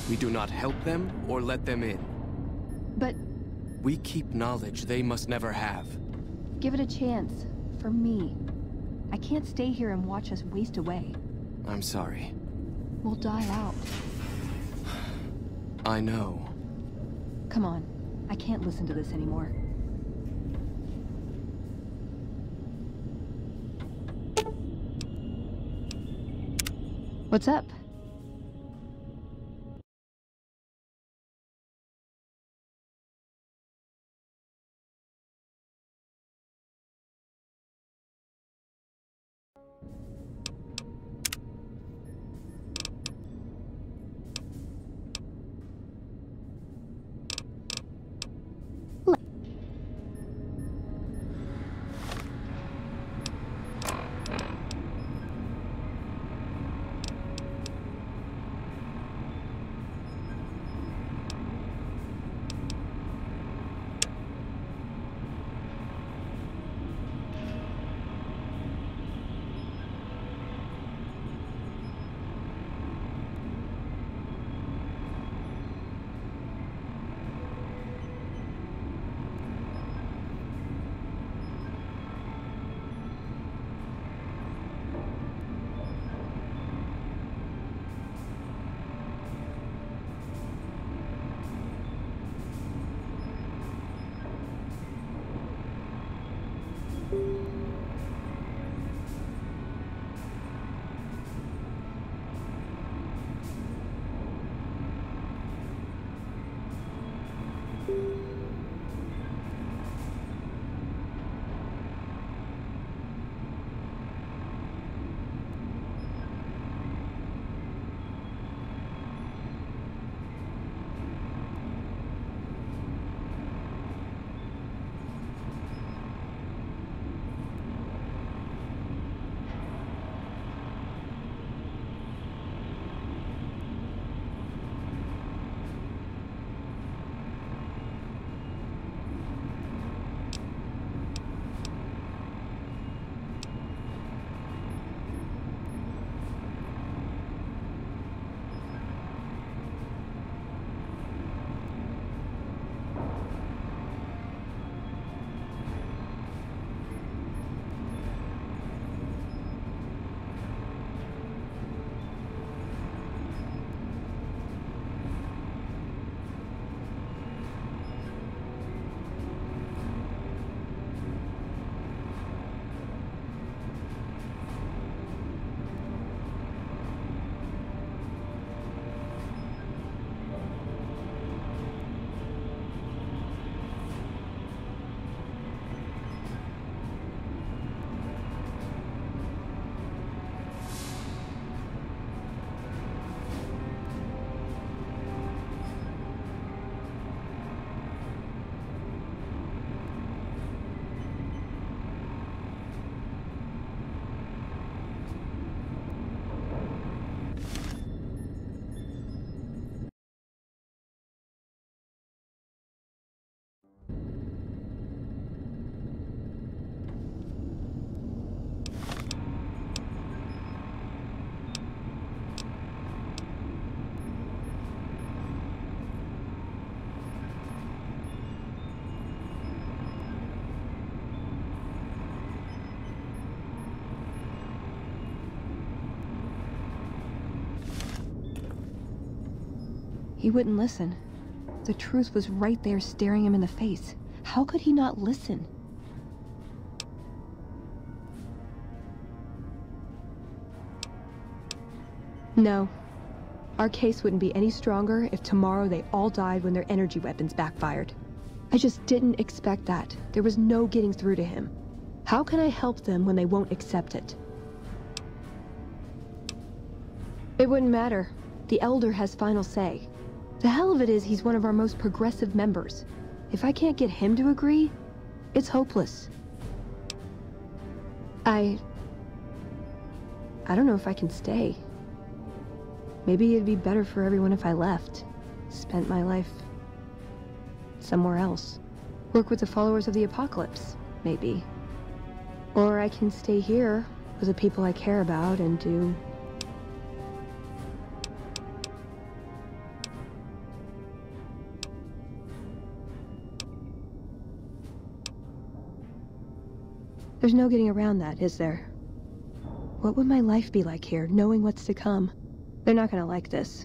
We do not help them or let them in. But We keep knowledge they must never have. give it a chance. For me. I can't stay here and watch us waste away. I'm sorry. We'll die out. I know. Come on. I can't listen to this anymore. What's up? He wouldn't listen. The truth was right there staring him in the face. How could he not listen? No. Our case wouldn't be any stronger if tomorrow they all died when their energy weapons backfired. I just didn't expect that. There was no getting through to him. How can I help them when they won't accept it? It wouldn't matter. The Elder has final say. The hell of it is he's one of our most progressive members. If I can't get him to agree, it's hopeless. I don't know if I can stay. Maybe it'd be better for everyone if I left. Spent my life somewhere else. Work with the followers of the apocalypse, maybe. Or I can stay here with the people I care about and do There's no getting around that, is there? What would my life be like here, knowing what's to come? They're not gonna like this.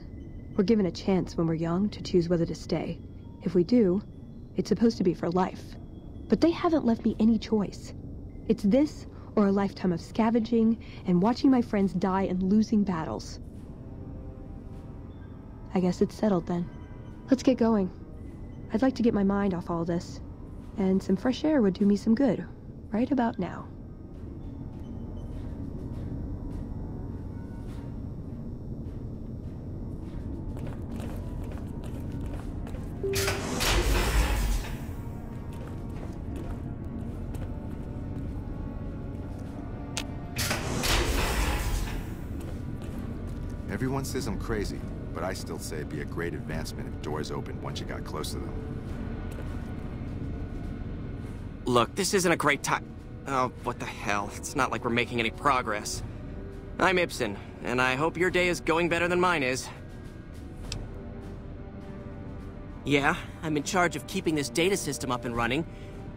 We're given a chance when we're young to choose whether to stay. If we do, it's supposed to be for life. But they haven't left me any choice. It's this or a lifetime of scavenging and watching my friends die and losing battles. I guess it's settled then. Let's get going. I'd like to get my mind off all this. And some fresh air would do me some good, right about now. Everyone says I'm crazy, but I still say it'd be a great advancement if doors opened once you got close to them. Look, this isn't a great time. Oh, what the hell? It's not like we're making any progress. I'm Ibsen, and I hope your day is going better than mine is. Yeah, I'm in charge of keeping this data system up and running,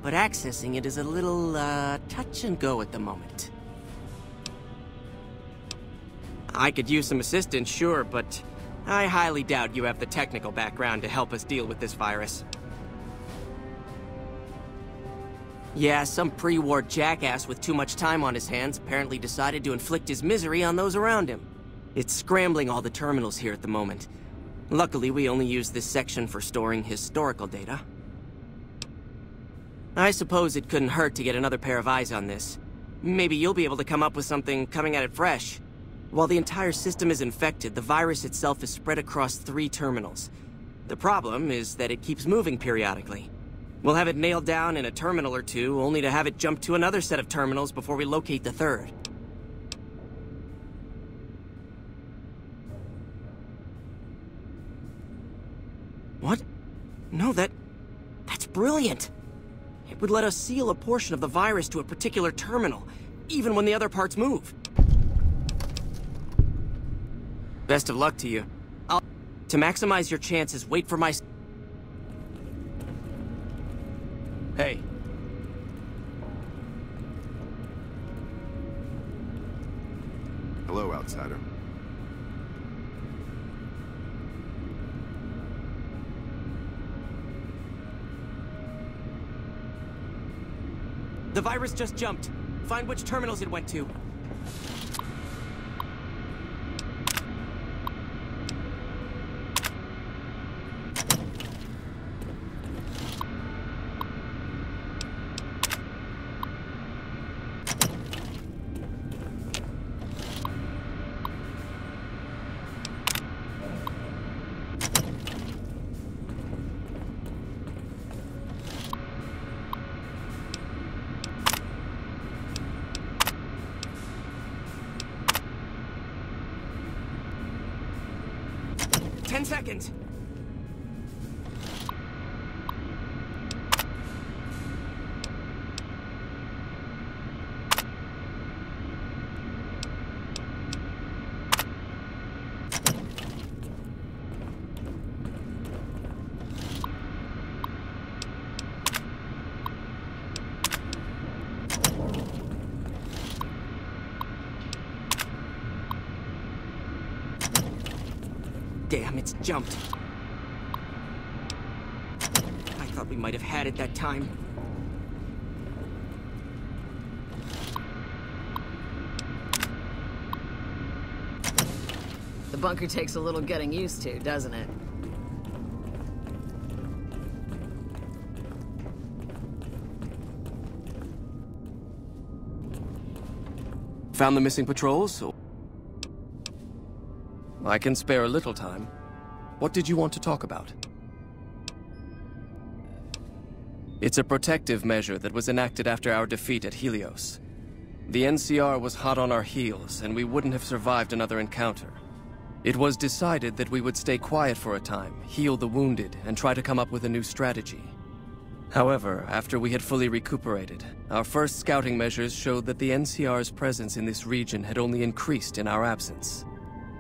but accessing it is a little, touch and go at the moment. I could use some assistance, sure, but I highly doubt you have the technical background to help us deal with this virus. Yeah, some pre-war jackass with too much time on his hands apparently decided to inflict his misery on those around him. It's scrambling all the terminals here at the moment. Luckily, we only use this section for storing historical data. I suppose it couldn't hurt to get another pair of eyes on this. Maybe you'll be able to come up with something coming at it fresh. While the entire system is infected, the virus itself is spread across 3 terminals. The problem is that it keeps moving periodically. We'll have it nailed down in a terminal or two, only to have it jump to another set of terminals before we locate the 3rd. What? No, that's brilliant! It would let us seal a portion of the virus to a particular terminal, even when the other parts move. Best of luck to you. To maximize your chances, wait for my... Hey. Hello, outsider. The virus just jumped. Find which terminals it went to. Seconds. Damn, it's jumped. I thought we might have had it that time. The bunker takes a little getting used to, doesn't it? Found the missing patrols? I can spare a little time. What did you want to talk about? It's a protective measure that was enacted after our defeat at Helios. The NCR was hot on our heels, and we wouldn't have survived another encounter. It was decided that we would stay quiet for a time, heal the wounded, and try to come up with a new strategy. However, after we had fully recuperated, our first scouting measures showed that the NCR's presence in this region had only increased in our absence.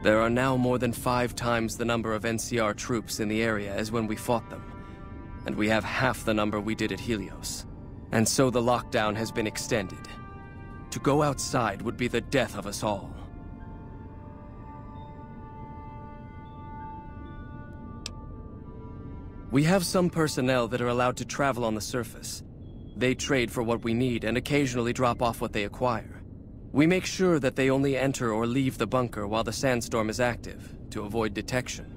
There are now more than 5 times the number of NCR troops in the area as when we fought them, and we have half the number we did at Helios. And so the lockdown has been extended. To go outside would be the death of us all. We have some personnel that are allowed to travel on the surface. They trade for what we need and occasionally drop off what they acquire. We make sure that they only enter or leave the bunker while the sandstorm is active, to avoid detection.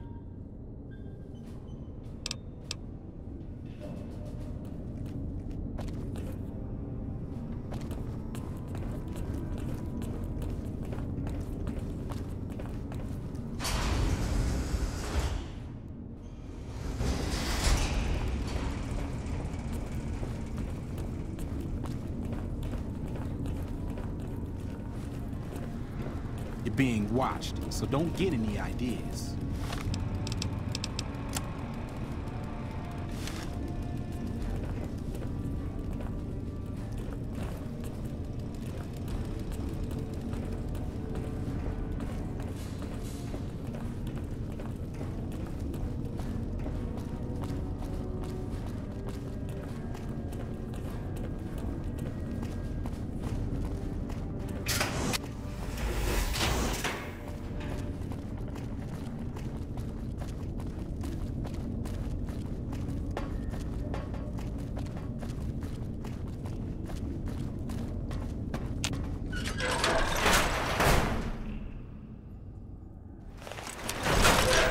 You're being watched, so don't get any ideas.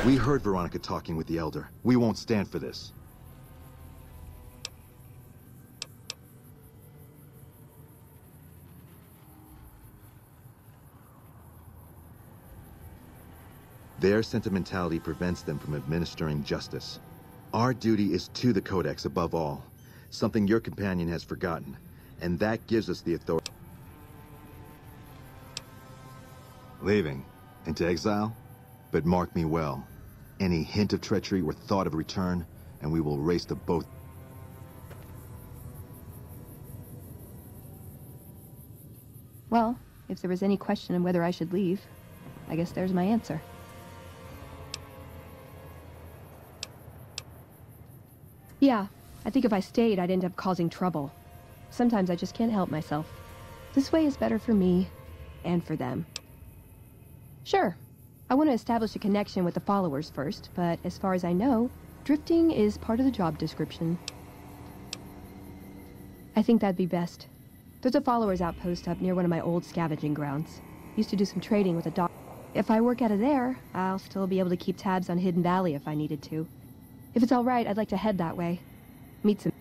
We heard Veronica talking with the Elder. We won't stand for this. Their sentimentality prevents them from administering justice. Our duty is to the Codex above all, something your companion has forgotten, and that gives us the authority. Leaving? Into exile? But mark me well. Any hint of treachery or thought of return, and we will race the both. Well, if there was any question on whether I should leave, I guess there's my answer. Yeah, I think if I stayed, I'd end up causing trouble. Sometimes I just can't help myself. This way is better for me, and for them. Sure, I want to establish a connection with the followers first, but as far as I know, drifting is part of the job description. I think that'd be best. There's a followers outpost up near one of my old scavenging grounds. Used to do some trading with a doc. If I work out of there, I'll still be able to keep tabs on Hidden Valley if I needed to. If it's all right, I'd like to head that way. Meet some...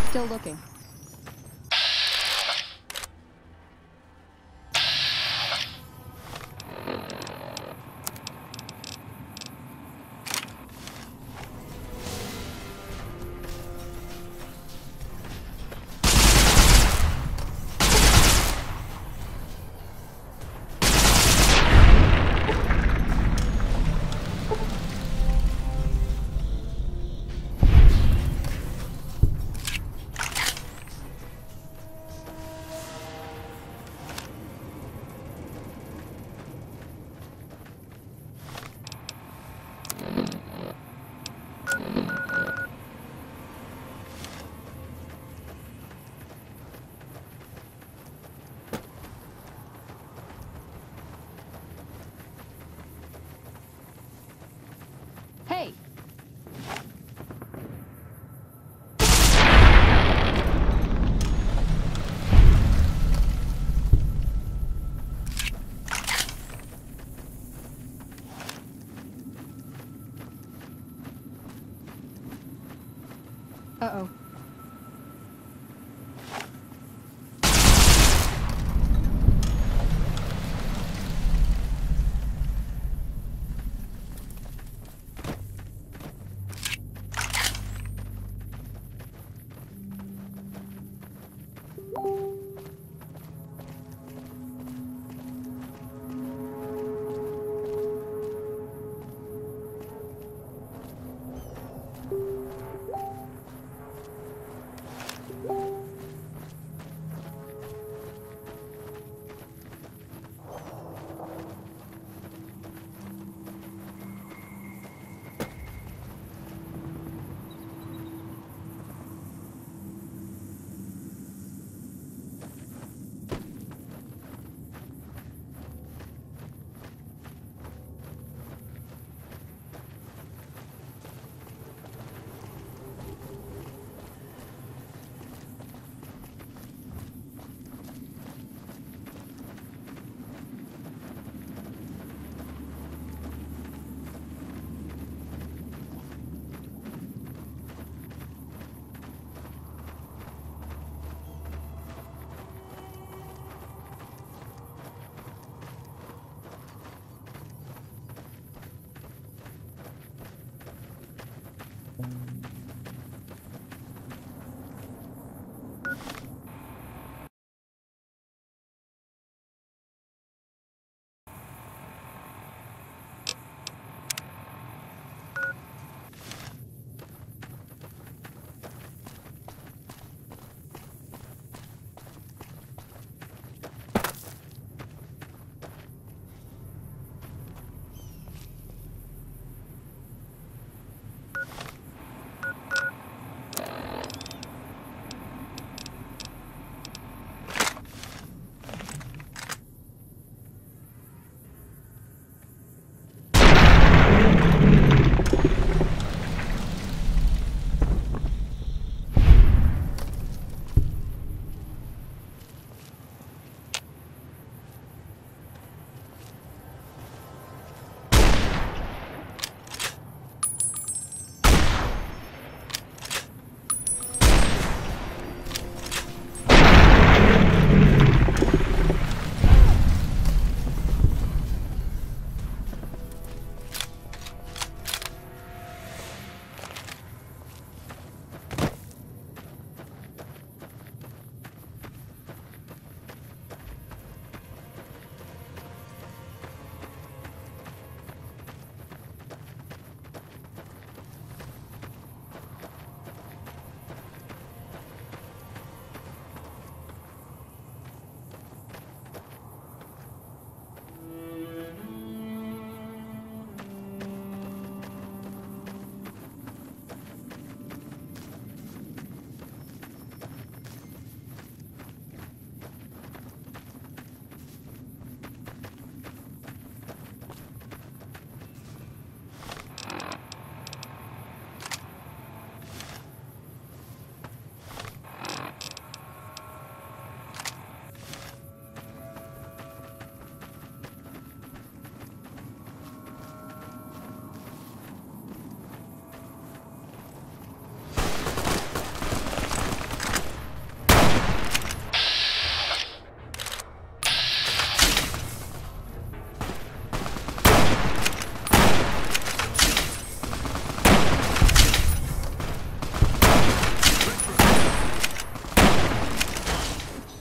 Still looking. Uh-oh.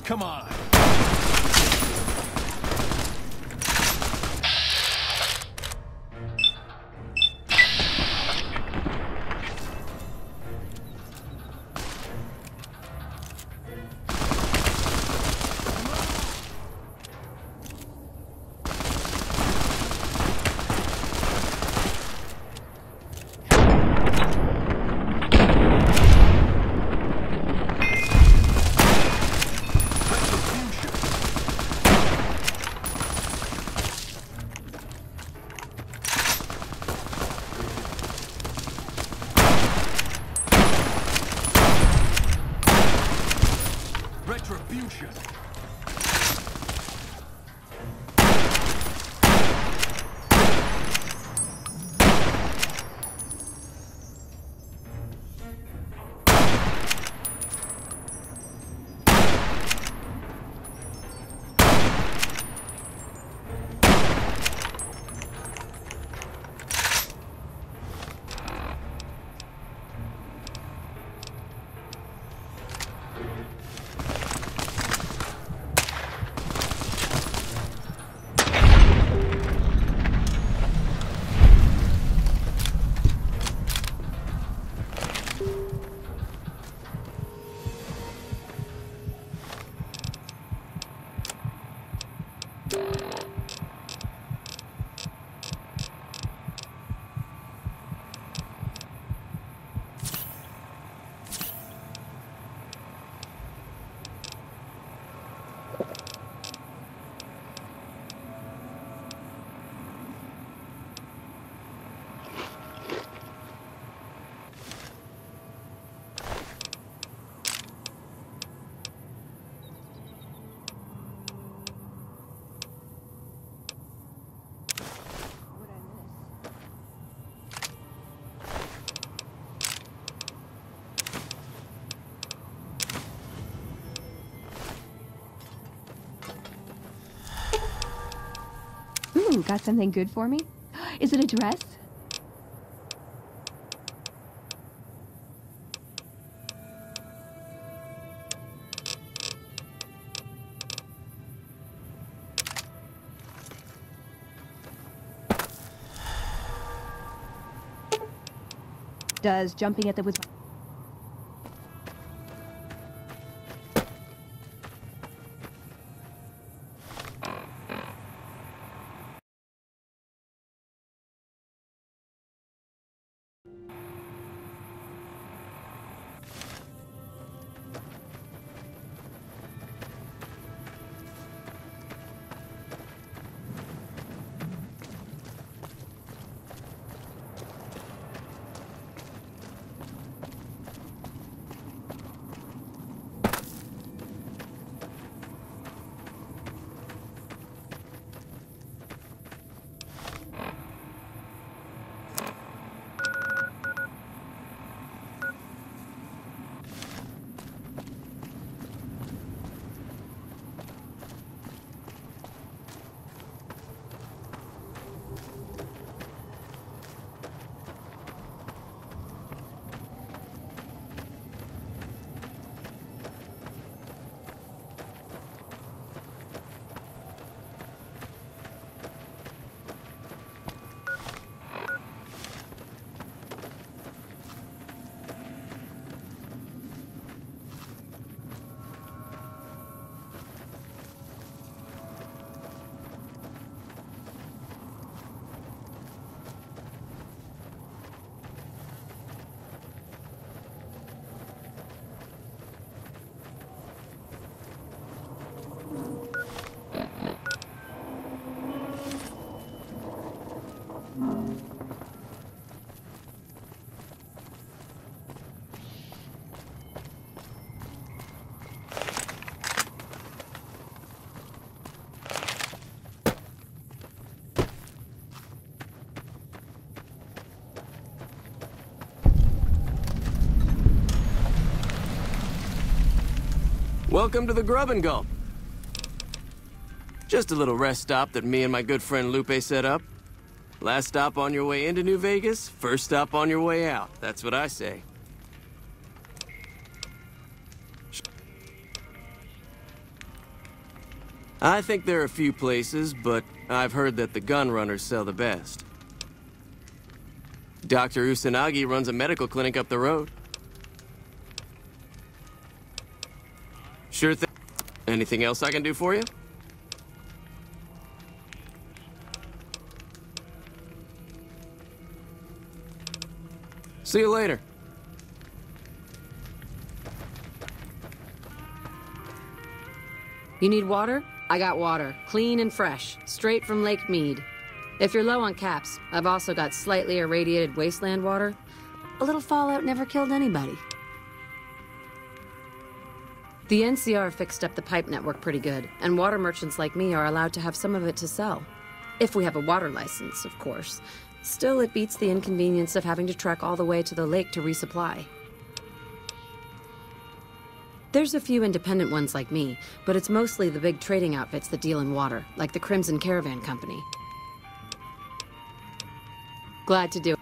Come on. Retribution. Ooh, got something good for me? Is it a dress? Does jumping at the with Welcome to the Grub and Gulp. Just a little rest stop that me and my good friend Lupe set up. Last stop on your way into New Vegas, first stop on your way out. That's what I say. I think there are a few places, but I've heard that the gun runners sell the best. Dr. Usanagi runs a medical clinic up the road. Sure thing. Anything else I can do for you? See you later. You need water? I got water. Clean and fresh. Straight from Lake Mead. If you're low on caps, I've also got slightly irradiated wasteland water. A little fallout never killed anybody. The NCR fixed up the pipe network pretty good, and water merchants like me are allowed to have some of it to sell. If we have a water license, of course. Still, it beats the inconvenience of having to trek all the way to the lake to resupply. There's a few independent ones like me, but it's mostly the big trading outfits that deal in water, like the Crimson Caravan Company. Glad to do it.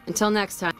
Until next time.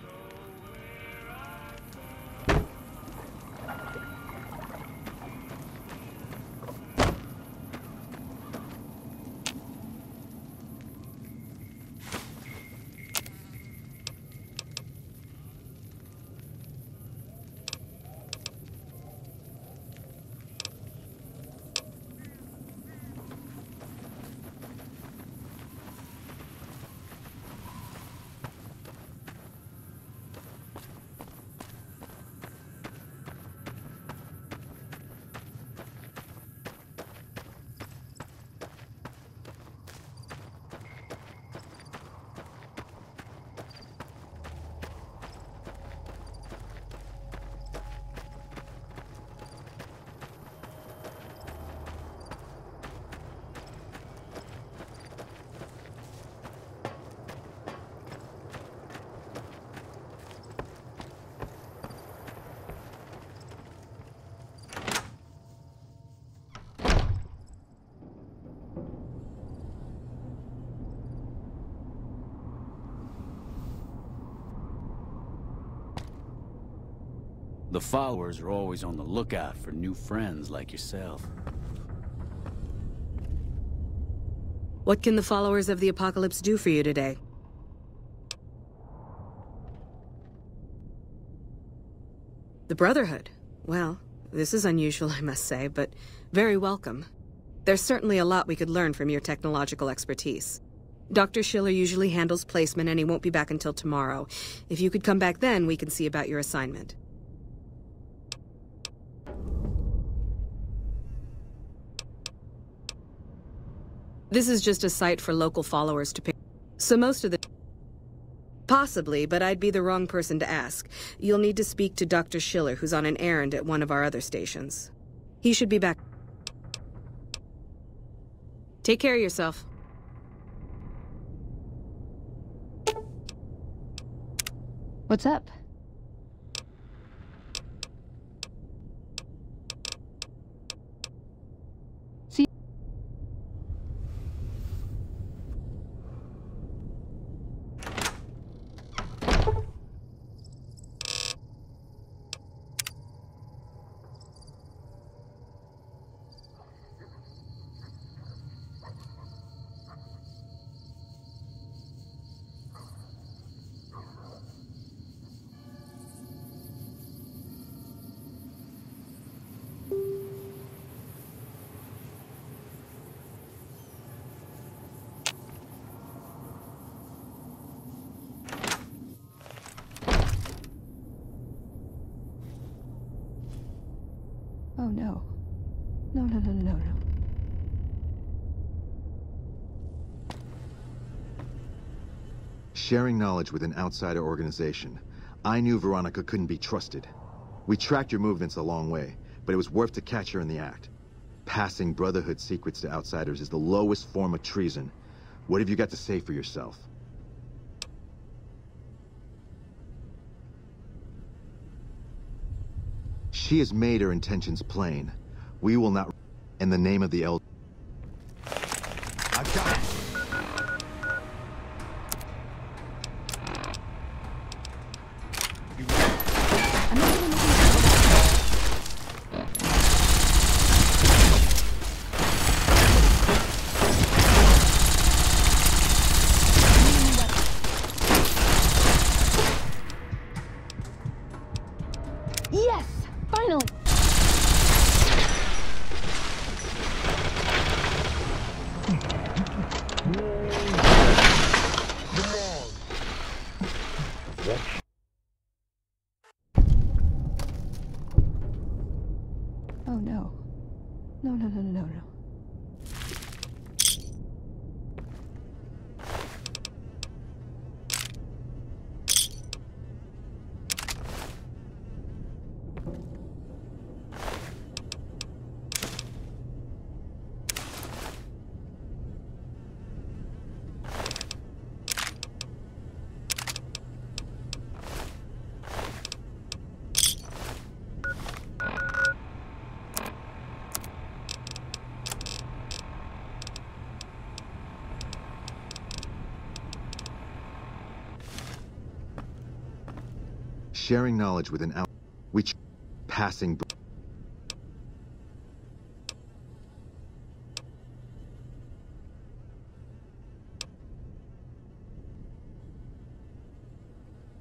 the followers are always on the lookout for new friends like yourself. What can the followers of the Apocalypse do for you today? The Brotherhood? Well, this is unusual, I must say, but very welcome. There's certainly a lot we could learn from your technological expertise. Dr. Schiller usually handles placement and he won't be back until tomorrow. If you could come back then, we can see about your assignment. This is just a site for local followers to pick. So most of the... Possibly, but I'd be the wrong person to ask. You'll need to speak to Dr. Schiller, who's on an errand at one of our other stations. He should be back. Take care of yourself. What's up? See? Oh no. No, no, no, no, no. Sharing knowledge with an outsider organization. I knew Veronica couldn't be trusted. We tracked your movements a long way, but it was worth to catch her in the act. Passing Brotherhood secrets to outsiders is the lowest form of treason. What have you got to say for yourself? She has made her intentions plain. We will not... In the name of the Elder... I've got it! Yes! Finally! Oh no. No, no, no, no, no, no. Sharing knowledge with an passing...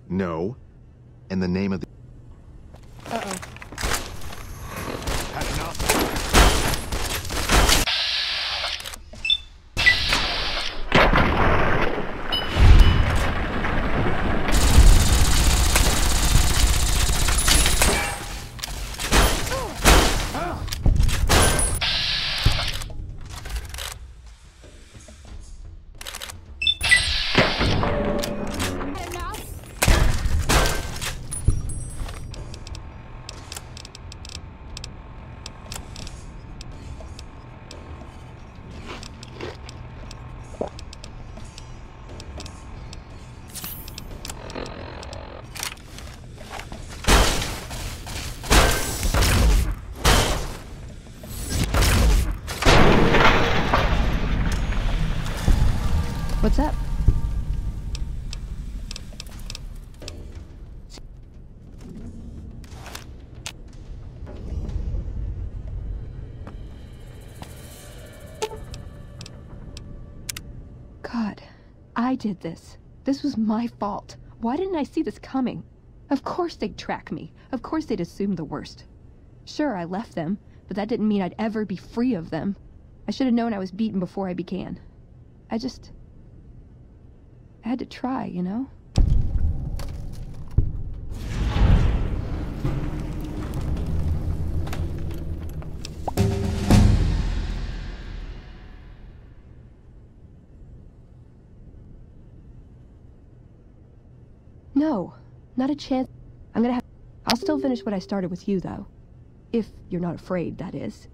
No. In the name of the... Uh-oh. Had enough. What's up? God, I did this. This was my fault. Why didn't I see this coming? Of course they'd track me. Of course they'd assume the worst. Sure, I left them, but that didn't mean I'd ever be free of them. I should have known I was beaten before I began. I had to try, you know? No, not a chance. I'll still finish what I started with you, though. If you're not afraid, that is.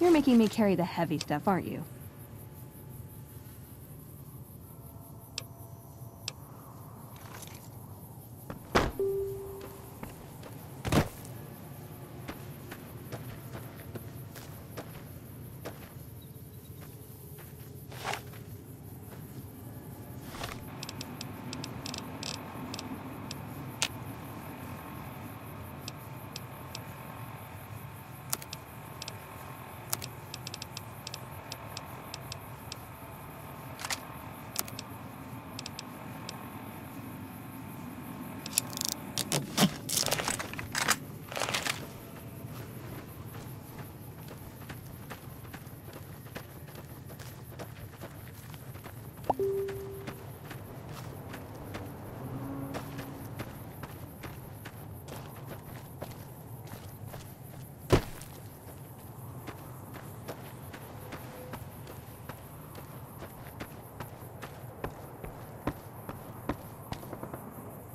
You're making me carry the heavy stuff, aren't you?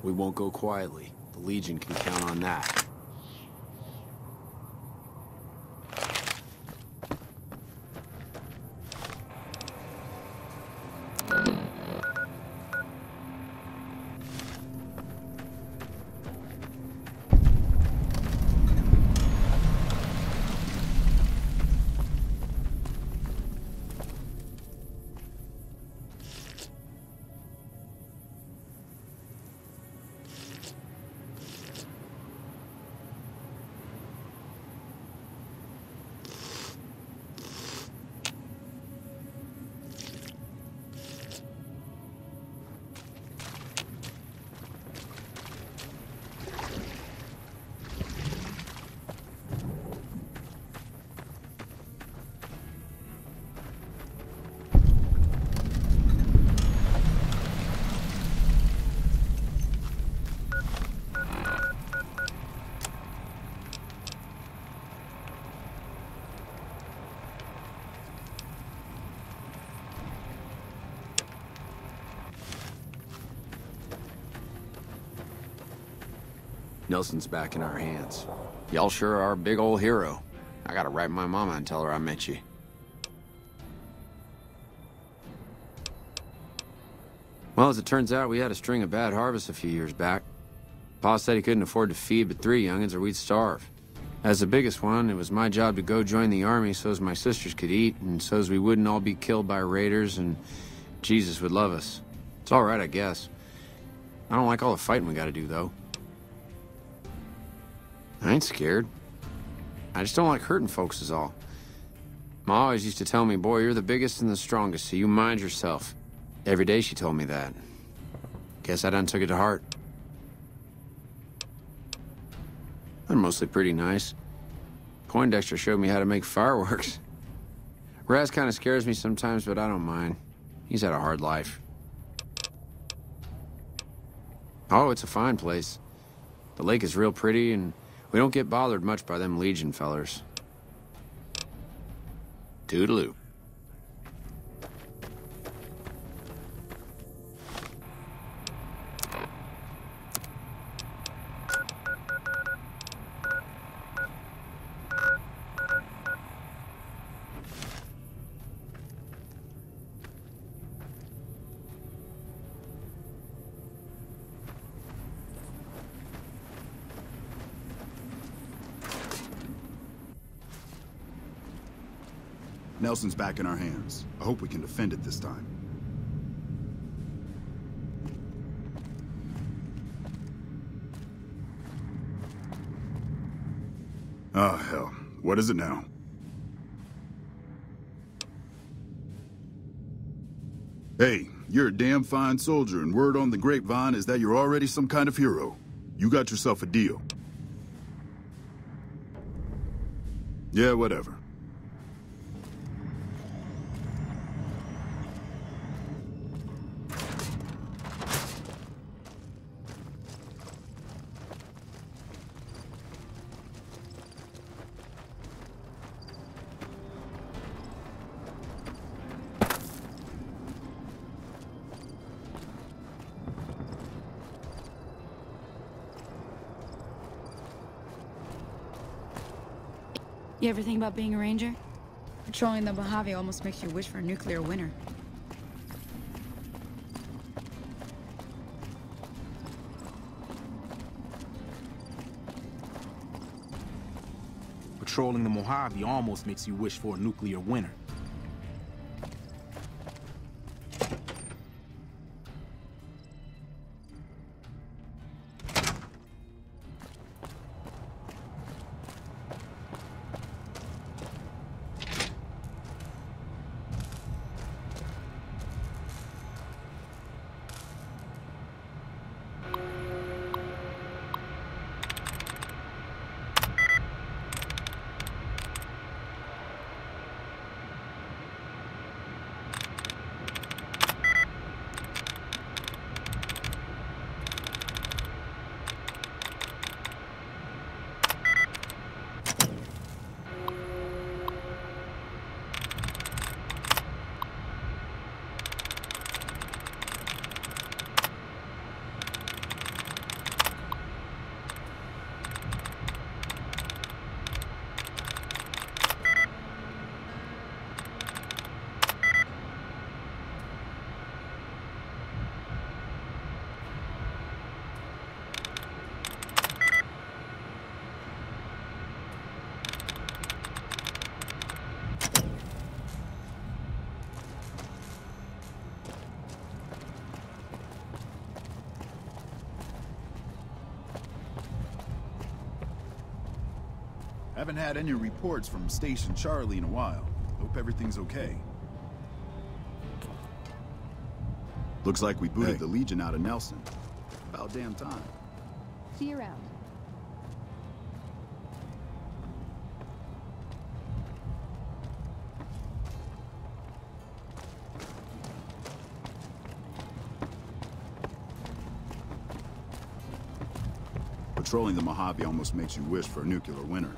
We won't go quietly. The Legion can count on that. Nelson's back in our hands. Y'all sure are a big old hero. I gotta write my mama and tell her I met you. Well, as it turns out, we had a string of bad harvests a few years back. Pa said he couldn't afford to feed but 3 youngins or we'd starve. As the biggest one, it was my job to go join the army so's my sisters could eat and so's we wouldn't all be killed by raiders and Jesus would love us. It's all right, I guess. I don't like all the fighting we gotta do, though. I ain't scared. I just don't like hurting folks is all. Ma always used to tell me, boy, you're the biggest and the strongest, so you mind yourself. Every day she told me that. Guess I done took it to heart. They're mostly pretty nice. Poindexter showed me how to make fireworks. Raz kind of scares me sometimes, but I don't mind. He's had a hard life. Oh, it's a fine place. The lake is real pretty, and we don't get bothered much by them Legion fellers. Toodaloo. Nelson's back in our hands. I hope we can defend it this time. Oh, hell. What is it now? Hey, you're a damn fine soldier, and word on the grapevine is that you're already some kind of hero. You got yourself a deal. Yeah, whatever. You ever think about being a ranger? Patrolling the Mojave almost makes you wish for a nuclear winter. Patrolling the Mojave almost makes you wish for a nuclear winter. Haven't had any reports from Station Charlie in a while. Hope everything's okay. Looks like we booted the Legion out of Nelson. About damn time. See you around. Patrolling the Mojave almost makes you wish for a nuclear winter.